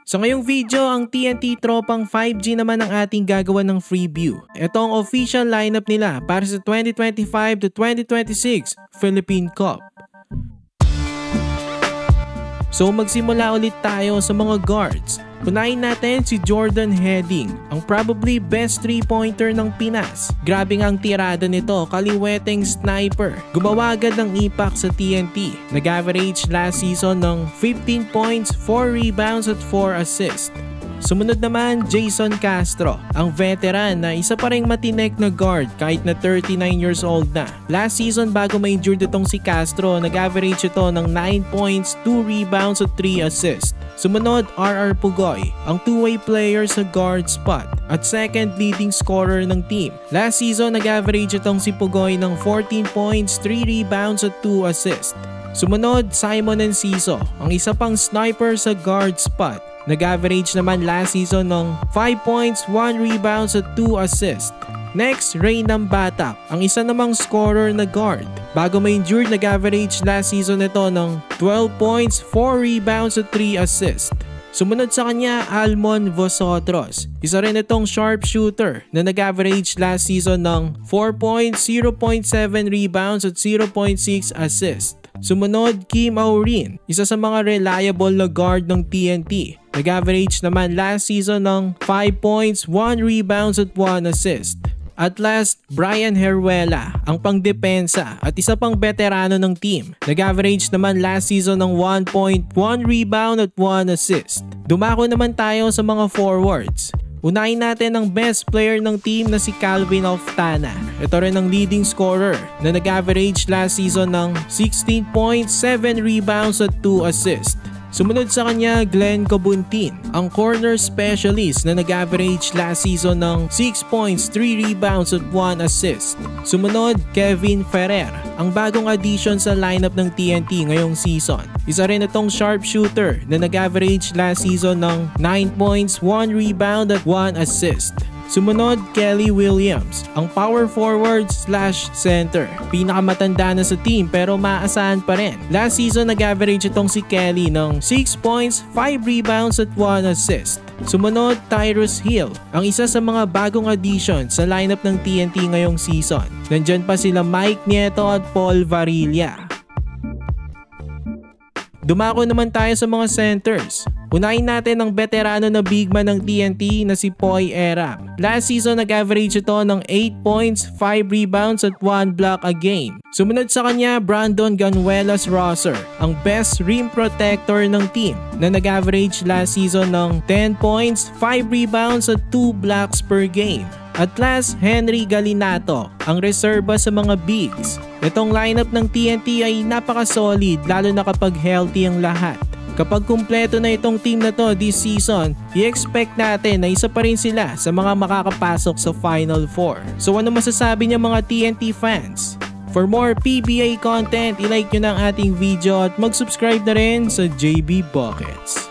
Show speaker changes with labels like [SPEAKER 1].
[SPEAKER 1] Sa ngayong video, ang TNT tropang 5G naman ang ating gagawa ng preview. Ito ang official lineup nila para sa 2025 to 2026 Philippine Cup. So magsimula ulit tayo sa mga guards. Unahin natin si Jordan Heading, ang probably best 3-pointer ng Pinas. Grabe ang tirada nito, kaliweteng sniper. Gumawa agad ng impact sa TNT. Nag-average last season ng 15 points, 4 rebounds at 4 assists. Sumunod naman, Jason Castro, ang veteran na isa pa ring matinik na guard kahit na 39 years old na. Last season bago ma-injured itong si Castro, nag-average ito ng 9 points, 2 rebounds at 3 assists. Sumunod, RR Pugoy, ang two-way player sa guard spot at second leading scorer ng team. Last season, nag-average itong si Pugoy ng 14 points, 3 rebounds at 2 assists. Sumunod, Simon Enciso, ang isa pang sniper sa guard spot. Nag-average naman last season ng 5 points, 1 rebounds at 2 assists. Next, Reynam Batak, ang isa namang scorer na guard. Bago ma-injured, nag-average last season ito ng 12 points, 4 rebounds at 3 assists. Sumunod sa kanya, Almon Vosotros. Isa rin itong sharpshooter na nag-average last season ng 4 points, 0.7 rebounds at 0.6 assists. Sumunod, Kim Aurin, isa sa mga reliable na guard ng TNT. Nag-average naman last season ng 5 points, 1 rebounds at 1 assist. At last, Brian Heruela, ang pangdepensa at isa pang veterano ng team. Nag-average naman last season ng 1 point, 1 rebound at 1 assist. Dumako naman tayo sa mga forwards. Unahin natin ang best player ng team na si Calvin Oftana. Ito rin ang leading scorer na nag-average last season ng 16 points, 7 rebounds at 2 assists. Sumunod sa kanya, Glenn Cobuntin, ang corner specialist na nag-average last season ng 6 points, 3 rebounds at 1 assist. Sumunod, Kevin Ferrer, ang bagong addition sa lineup ng TNT ngayong season. Isa rin itong sharpshooter na nag-average last season ng 9 points, 1 rebound at 1 assist. Sumunod, Kelly Williams, ang power forward / center. Pinakamatanda na sa team pero maasahan pa rin. Last season, nag-average itong si Kelly ng 6 points, 5 rebounds at 1 assist. Sumunod, Tyrus Hill, ang isa sa mga bagong addition sa lineup ng TNT ngayong season. Nandyan pa sila Mike Nieto at Paul Varilla. Dumako naman tayo sa mga centers. Unahin natin ang veterano na big man ng TNT na si Poy Eram. Last season, nag-average ito ng 8 points, 5 rebounds at 1 block a game. Sumunod sa kanya, Brandon Ganuelas Rosser, ang best rim protector ng team na nag-average last season ng 10 points, 5 rebounds at 2 blocks per game. At last, Henry Galinato, ang reserba sa mga bigs. Itong lineup ng TNT ay napaka-solid lalo na kapag healthy ang lahat. Kapag kumpleto na itong team na to this season, i-expect natin na isa pa rin sila sa mga makakapasok sa Final Four. So ano masasabi niyo mga TNT fans? For more PBA content, i-like nyo na ang ating video at mag-subscribe na rin sa JB Buckets.